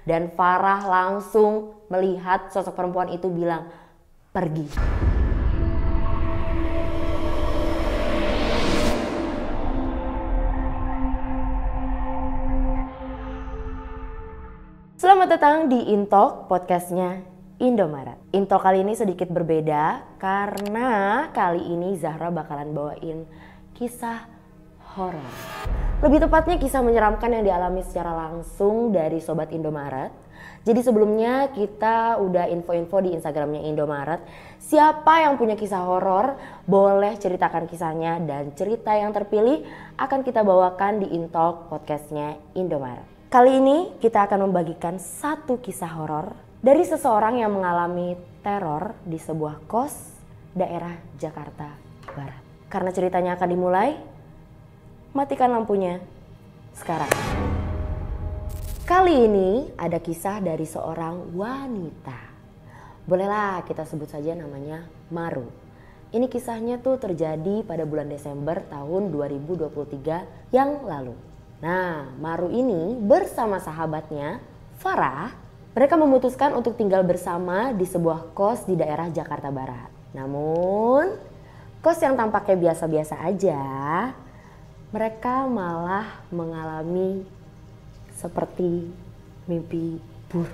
Dan Farah langsung melihat sosok perempuan itu bilang, pergi. Selamat datang di Intalk, podcastnya Indomaret. Intalk kali ini sedikit berbeda karena kali ini Zahra bakalan bawain kisah horor. Lebih tepatnya kisah menyeramkan yang dialami secara langsung dari Sobat Indomaret. Jadi sebelumnya kita udah info-info di Instagramnya Indomaret. Siapa yang punya kisah horor boleh ceritakan kisahnya dan cerita yang terpilih akan kita bawakan di Intalk, podcastnya Indomaret. Kali ini kita akan membagikan satu kisah horor dari seseorang yang mengalami teror di sebuah kos daerah Jakarta Barat. Karena ceritanya akan dimulai, matikan lampunya sekarang. Kali ini ada kisah dari seorang wanita. Bolehlah kita sebut saja namanya Maru. Ini kisahnya tuh terjadi pada bulan Desember tahun 2023 yang lalu. Nah, Maru ini bersama sahabatnya, Farah, mereka memutuskan untuk tinggal bersama di sebuah kos di daerah Jakarta Barat. Namun, kos yang tampaknya biasa-biasa aja, mereka malah mengalami seperti mimpi buruk.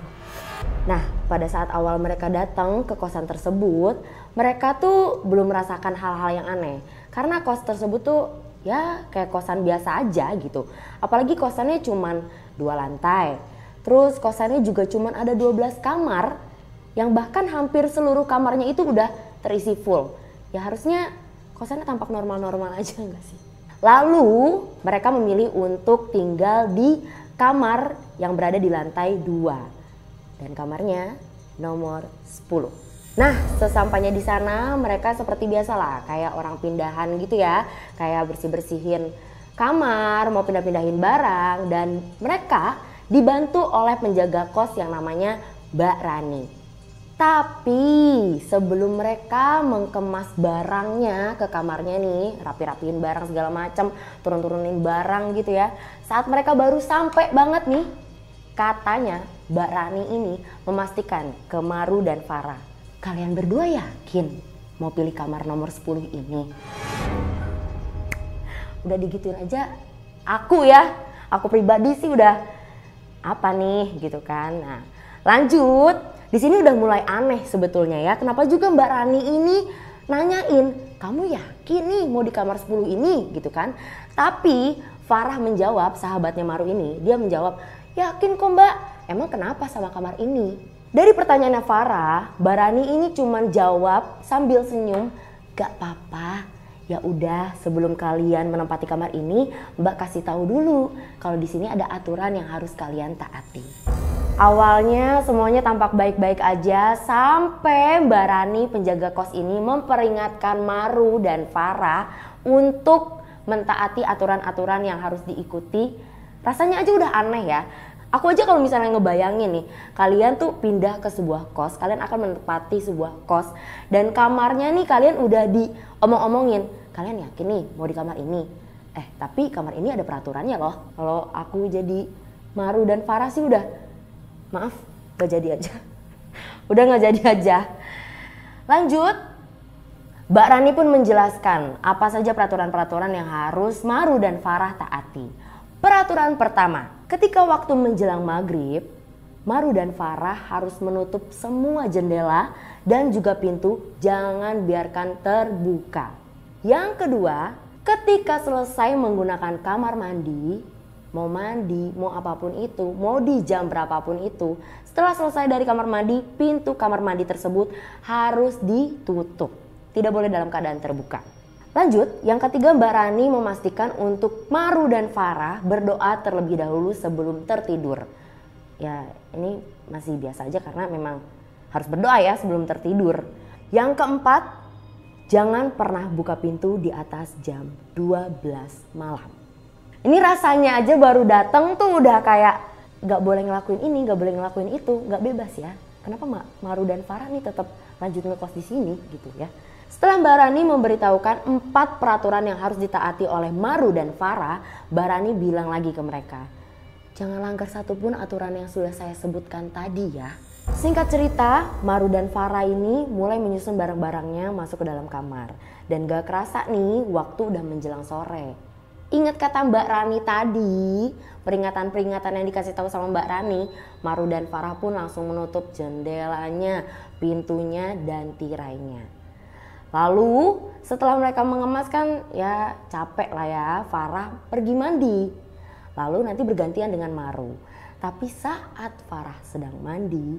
Nah, pada saat awal mereka datang ke kosan tersebut, mereka tuh belum merasakan hal-hal yang aneh. Karena kos tersebut tuh ya kayak kosan biasa aja gitu. Apalagi kosannya cuman 2 lantai. Terus kosannya juga cuman ada 12 kamar yang bahkan hampir seluruh kamarnya itu udah terisi full. Ya harusnya kosannya tampak normal-normal aja enggak sih? Lalu mereka memilih untuk tinggal di kamar yang berada di lantai 2. Dan kamarnya nomor 10. Nah, sesampainya di sana mereka seperti biasalah kayak orang pindahan gitu ya. Kayak bersih-bersihin kamar, mau pindah-pindahin barang, dan mereka dibantu oleh penjaga kos yang namanya Mbak Rani. Tapi sebelum mereka mengemas barangnya ke kamarnya nih, rapi-rapiin barang segala macam, turun-turunin barang gitu ya. Saat mereka baru sampai banget nih, katanya Mbak Rani ini memastikan ke Maru dan Farah, kalian berdua yakin mau pilih kamar nomor 10 ini? Udah digituin aja, aku pribadi sih udah apa nih gitu kan. Nah, lanjut, di sini udah mulai aneh sebetulnya ya. Kenapa juga Mbak Rani ini nanyain, kamu yakin nih mau di kamar 10 ini gitu kan? Tapi Farah menjawab, sahabatnya Maru ini, dia menjawab, yakin kok Mbak, emang kenapa sama kamar ini? Dari pertanyaannya Farah, Mbak Rani ini cuman jawab sambil senyum, gak apa-apa. Ya udah, sebelum kalian menempati kamar ini, Mbak kasih tahu dulu kalau di sini ada aturan yang harus kalian taati. Awalnya semuanya tampak baik-baik aja sampai Mbak Rani penjaga kos ini memperingatkan Maru dan Farah untuk mentaati aturan-aturan yang harus diikuti. Rasanya aja udah aneh ya. Aku aja kalau misalnya ngebayangin nih, kalian tuh pindah ke sebuah kos, kalian akan menempati sebuah kos, dan kamarnya nih kalian udah diomong-omongin, kalian yakin nih mau di kamar ini? Tapi kamar ini ada peraturannya loh. Kalau aku jadi Maru dan Farah sih udah, maaf, gak jadi aja. Udah gak jadi aja. Lanjut, Mbak Rani pun menjelaskan apa saja peraturan-peraturan yang harus Maru dan Farah taati. Peraturan pertama, ketika waktu menjelang maghrib, Maru dan Farah harus menutup semua jendela dan juga pintu, jangan biarkan terbuka. Yang kedua, ketika selesai menggunakan kamar mandi, mau apapun itu, mau di jam berapapun itu, setelah selesai dari kamar mandi, pintu kamar mandi tersebut harus ditutup. Tidak boleh dalam keadaan terbuka. Lanjut, yang ketiga Mbak Rani memastikan untuk Maru dan Farah berdoa terlebih dahulu sebelum tertidur. Ya ini masih biasa aja karena memang harus berdoa ya sebelum tertidur. Yang keempat, jangan pernah buka pintu di atas jam 12 malam. Ini rasanya aja baru datang tuh udah kayak gak boleh ngelakuin ini, gak boleh ngelakuin itu, gak bebas ya. Kenapa Maru dan Farah nih tetap lanjut ngekos di sini gitu ya. Setelah Mbak Rani memberitahukan 4 peraturan yang harus ditaati oleh Maru dan Farah, Mbak Rani bilang lagi ke mereka, jangan langgar satupun aturan yang sudah saya sebutkan tadi ya. Singkat cerita, Maru dan Farah ini mulai menyusun barang-barangnya masuk ke dalam kamar. Dan gak kerasa nih, waktu udah menjelang sore. Ingat kata Mbak Rani tadi, peringatan-peringatan yang dikasih tahu sama Mbak Rani, Maru dan Farah pun langsung menutup jendelanya, pintunya, dan tirainya. Lalu setelah mereka mengemaskan, ya capek lah ya, Farah pergi mandi. Lalu nanti bergantian dengan Maru. Tapi saat Farah sedang mandi,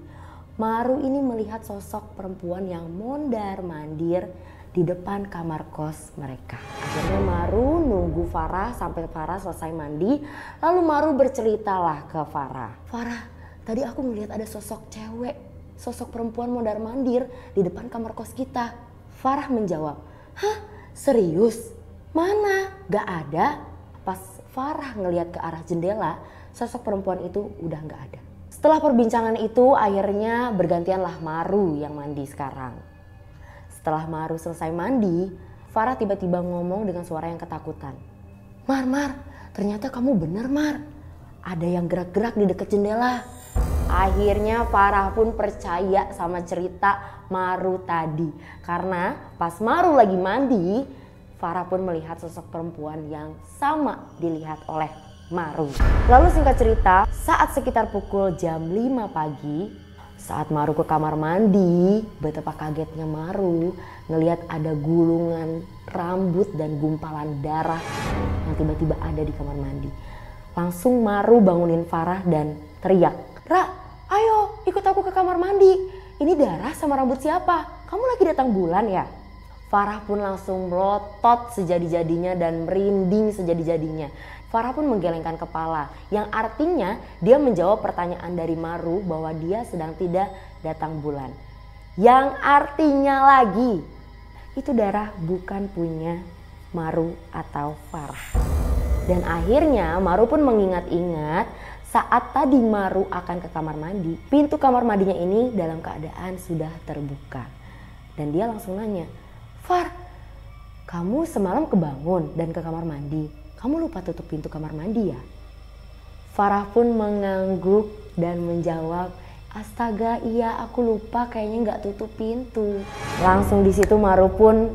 Maru ini melihat sosok perempuan yang mondar-mandir di depan kamar kos mereka. Akhirnya Maru nunggu Farah sampai Farah selesai mandi, lalu Maru berceritalah ke Farah. Farah, tadi aku melihat ada sosok cewek, sosok perempuan mondar-mandir di depan kamar kos kita. Farah menjawab, hah serius? Mana? Gak ada. Pas Farah ngelihat ke arah jendela, sosok perempuan itu udah gak ada. Setelah perbincangan itu akhirnya bergantianlah Maru yang mandi sekarang. Setelah Maru selesai mandi, Farah tiba-tiba ngomong dengan suara yang ketakutan. Mar, ternyata kamu bener Mar. Ada yang gerak-gerak di dekat jendela. Akhirnya Farah pun percaya sama cerita Maru tadi. Karena pas Maru lagi mandi, Farah pun melihat sosok perempuan yang sama dilihat oleh Maru. Lalu singkat cerita, saat sekitar pukul jam 5 pagi, saat Maru ke kamar mandi, betapa kagetnya Maru ngelihat ada gulungan rambut dan gumpalan darah yang tiba-tiba ada di kamar mandi. Langsung Maru bangunin Farah dan teriak, Ra, ayo ikut aku ke kamar mandi. Ini darah sama rambut siapa? Kamu lagi datang bulan ya? Farah pun langsung melotot sejadi-jadinya dan merinding sejadi-jadinya. Farah pun menggelengkan kepala, yang artinya dia menjawab pertanyaan dari Maru bahwa dia sedang tidak datang bulan. Yang artinya lagi, itu darah bukan punya Maru atau Farah. Dan akhirnya Maru pun mengingat-ingat saat tadi Maru akan ke kamar mandi, pintu kamar mandinya ini dalam keadaan sudah terbuka. Dan dia langsung nanya, Far, kamu semalam kebangun dan ke kamar mandi. Kamu lupa tutup pintu kamar mandi ya? Farah pun mengangguk dan menjawab, astaga iya aku lupa kayaknya nggak tutup pintu. Langsung di situ Maru pun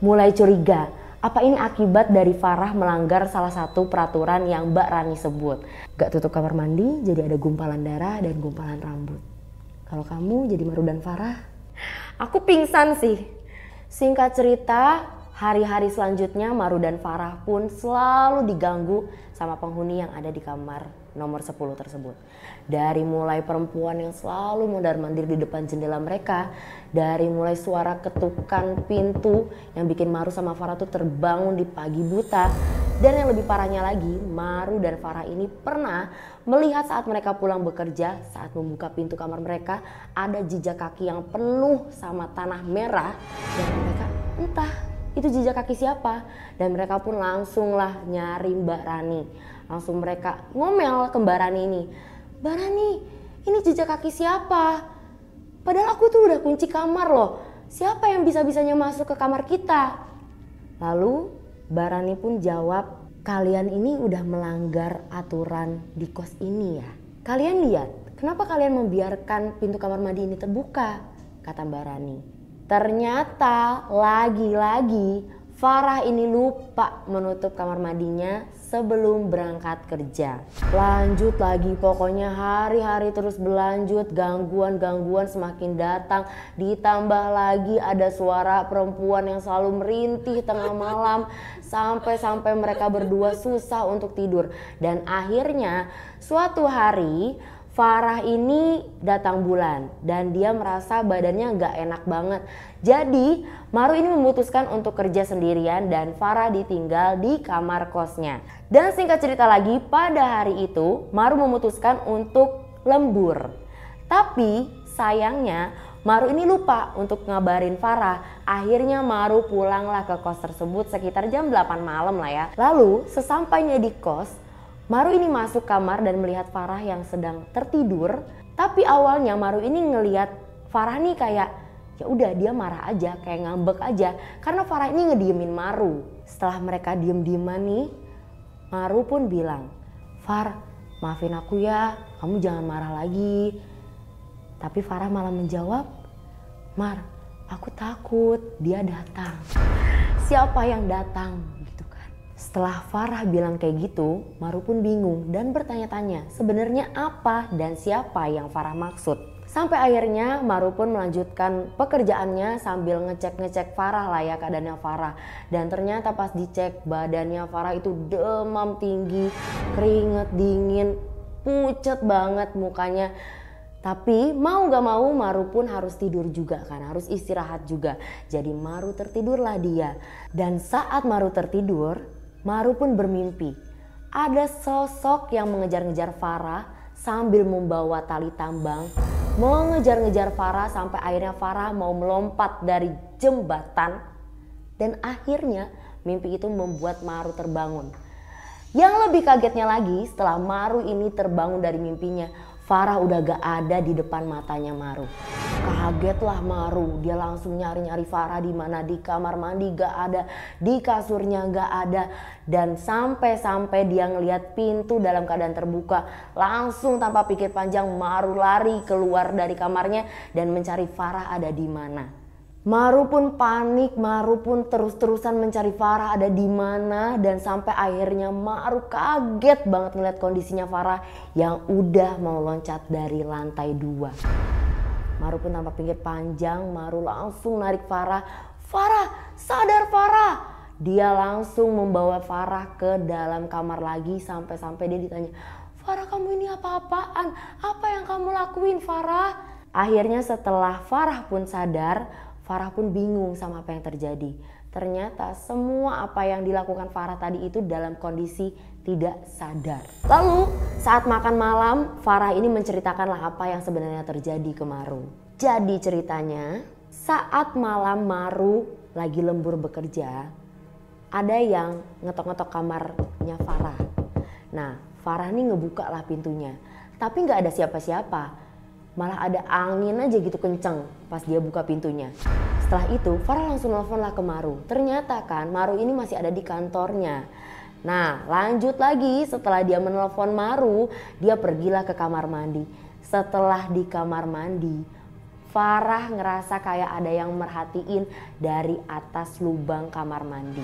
mulai curiga. Apa ini akibat dari Farah melanggar salah satu peraturan yang Mbak Rani sebut? Gak tutup kamar mandi jadi ada gumpalan darah dan gumpalan rambut. Kalau kamu jadi Maru dan Farah, aku pingsan sih. Singkat cerita, hari-hari selanjutnya Maru dan Farah pun selalu diganggu sama penghuni yang ada di kamar nomor 10 tersebut. Dari mulai perempuan yang selalu mondar-mandir di depan jendela mereka, dari mulai suara ketukan pintu yang bikin Maru sama Farah tuh terbangun di pagi buta. Dan yang lebih parahnya lagi, Maru dan Farah ini pernah melihat saat mereka pulang bekerja, saat membuka pintu kamar mereka, ada jejak kaki yang penuh sama tanah merah. Dan mereka entah itu jejak kaki siapa. Dan mereka pun langsunglah nyari Mbak Rani. Langsung mereka ngomel ke Mbak Rani ini. Mbak Rani, ini jejak kaki siapa? Padahal aku tuh udah kunci kamar loh. Siapa yang bisa-bisanya masuk ke kamar kita? Lalu Mbak Rani pun jawab, kalian ini udah melanggar aturan di kos ini ya. Kalian lihat, kenapa kalian membiarkan pintu kamar mandi ini terbuka? Kata Mbak Rani. Ternyata lagi-lagi Farah ini lupa menutup kamar mandinya sebelum berangkat kerja. Lanjut lagi, pokoknya hari-hari terus berlanjut, gangguan-gangguan semakin datang. Ditambah lagi ada suara perempuan yang selalu merintih tengah malam. Sampai-sampai mereka berdua susah untuk tidur. Dan akhirnya suatu hari Farah ini datang bulan dan dia merasa badannya gak enak banget. Jadi Maru ini memutuskan untuk kerja sendirian dan Farah ditinggal di kamar kosnya. Dan singkat cerita lagi, pada hari itu Maru memutuskan untuk lembur. Tapi sayangnya Maru ini lupa untuk ngabarin Farah. Akhirnya Maru pulanglah ke kos tersebut sekitar jam 8 malam lah ya. Lalu sesampainya di kos, Maru ini masuk kamar dan melihat Farah yang sedang tertidur. Tapi awalnya Maru ini ngelihat Farah nih kayak ya udah dia marah aja, kayak ngambek aja. Karena Farah ini ngediemin Maru. Setelah mereka diem-dieman nih, Maru pun bilang, Far, maafin aku ya, kamu jangan marah lagi. Tapi Farah malah menjawab, Mar, aku takut dia datang. Siapa yang datang? Gitu kan. Setelah Farah bilang kayak gitu, Maru pun bingung dan bertanya-tanya sebenarnya apa dan siapa yang Farah maksud. Sampai akhirnya Maru pun melanjutkan pekerjaannya sambil ngecek Farah lah ya keadaannya Farah. Dan ternyata pas dicek badannya Farah itu demam tinggi, keringet dingin, pucet banget mukanya. Tapi mau gak mau Maru pun harus tidur juga kan, harus istirahat juga. Jadi Maru tertidurlah dia. Dan saat Maru tertidur, Maru pun bermimpi. Ada sosok yang mengejar-ngejar Farah sambil membawa tali tambang. Mau ngejar-ngejar Farah sampai akhirnya Farah mau melompat dari jembatan. Dan akhirnya mimpi itu membuat Maru terbangun. Yang lebih kagetnya lagi setelah Maru ini terbangun dari mimpinya, Farah udah gak ada di depan matanya Maru. Kagetlah Maru, dia langsung nyari-nyari Farah di mana, di kamar mandi gak ada, di kasurnya gak ada. Dan sampai dia ngelihat pintu dalam keadaan terbuka, langsung tanpa pikir panjang Maru lari keluar dari kamarnya dan mencari Farah ada di mana. Maru pun panik, Maru pun terus-terusan mencari Farah ada di mana, dan sampai akhirnya Maru kaget banget ngeliat kondisinya Farah yang udah mau loncat dari lantai 2. Maru pun tanpa pikir panjang, Maru langsung narik Farah. Farah, sadar Farah! Dia langsung membawa Farah ke dalam kamar lagi sampai dia ditanya, Farah kamu ini apa-apaan? Apa yang kamu lakuin Farah? Akhirnya setelah Farah pun sadar, Farah pun bingung sama apa yang terjadi. Ternyata semua apa yang dilakukan Farah tadi itu dalam kondisi tidak sadar. Lalu saat makan malam, Farah ini menceritakanlah apa yang sebenarnya terjadi ke Maru. Jadi ceritanya saat malam Maru lagi lembur bekerja, ada yang ngetok-ngetok kamarnya Farah. Nah Farah nih ngebuka lah pintunya, tapi nggak ada siapa-siapa. Malah ada angin aja gitu kenceng pas dia buka pintunya. Setelah itu Farah langsung nelfon lah ke Maru. Ternyata kan Maru ini masih ada di kantornya. Nah lanjut lagi, setelah dia menelpon Maru, dia pergilah ke kamar mandi. Setelah di kamar mandi, Farah ngerasa kayak ada yang merhatiin dari atas lubang kamar mandi.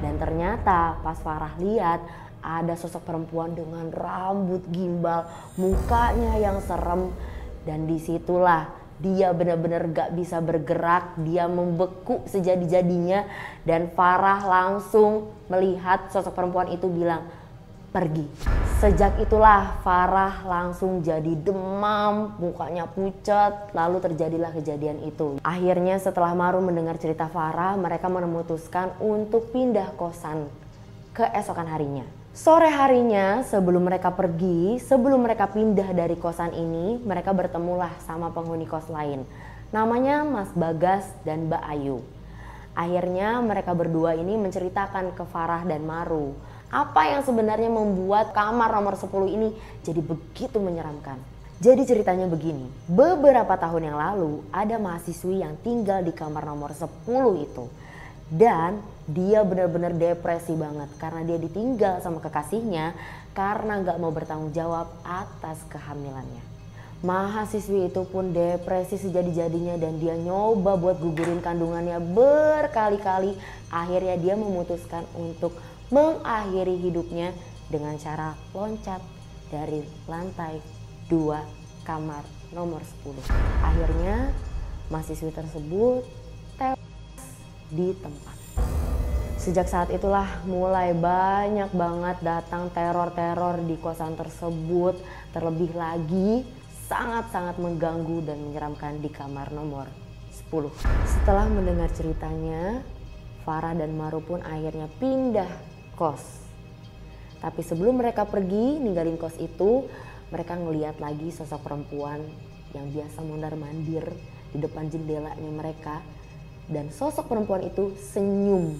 Dan ternyata pas Farah lihat, ada sosok perempuan dengan rambut gimbal, mukanya yang serem. Dan disitulah dia benar-benar gak bisa bergerak, dia membeku sejadi-jadinya. Dan Farah langsung melihat sosok perempuan itu bilang, pergi. Sejak itulah Farah langsung jadi demam, mukanya pucat, lalu terjadilah kejadian itu. Akhirnya setelah Maru mendengar cerita Farah, mereka memutuskan untuk pindah kosan keesokan harinya. Sore harinya sebelum mereka pergi, sebelum mereka pindah dari kosan ini, mereka bertemulah sama penghuni kos lain. Namanya Mas Bagas dan Mbak Ayu. Akhirnya mereka berdua ini menceritakan ke Farah dan Maru apa yang sebenarnya membuat kamar nomor 10 ini jadi begitu menyeramkan. Jadi ceritanya begini, beberapa tahun yang lalu ada mahasiswi yang tinggal di kamar nomor 10 itu. Dan dia benar-benar depresi banget karena dia ditinggal sama kekasihnya karena gak mau bertanggung jawab atas kehamilannya. Mahasiswi itu pun depresi sejadi-jadinya dan dia nyoba buat gugurin kandungannya berkali-kali. Akhirnya dia memutuskan untuk mengakhiri hidupnya dengan cara loncat dari lantai 2 kamar nomor 10. Akhirnya mahasiswi tersebut tewas di tempat. Sejak saat itulah mulai banyak banget datang teror-teror di kosan tersebut. Terlebih lagi sangat-sangat mengganggu dan menyeramkan di kamar nomor 10. Setelah mendengar ceritanya, Farah dan Maru pun akhirnya pindah kos. Tapi sebelum mereka pergi ninggalin kos itu, mereka ngeliat lagi sosok perempuan yang biasa mondar-mandir di depan jendelanya mereka. Dan sosok perempuan itu senyum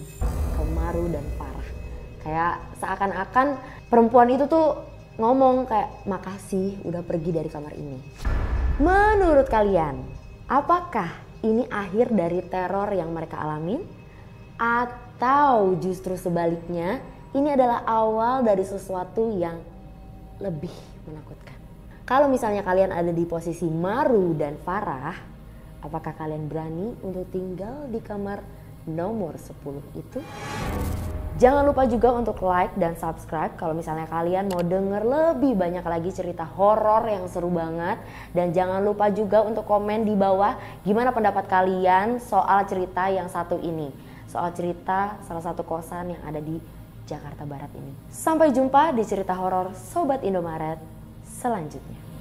ke Maru dan Farah. Kayak seakan-akan perempuan itu tuh ngomong kayak, makasih udah pergi dari kamar ini. Menurut kalian, apakah ini akhir dari teror yang mereka alamin? Atau justru sebaliknya, ini adalah awal dari sesuatu yang lebih menakutkan. Kalau misalnya kalian ada di posisi Maru dan Farah, apakah kalian berani untuk tinggal di kamar nomor 10 itu? Jangan lupa juga untuk like dan subscribe kalau misalnya kalian mau denger lebih banyak lagi cerita horor yang seru banget. Dan jangan lupa juga untuk komen di bawah gimana pendapat kalian soal cerita yang satu ini. Soal cerita salah satu kosan yang ada di Jakarta Barat ini. Sampai jumpa di cerita horor Sobat Indomaret selanjutnya.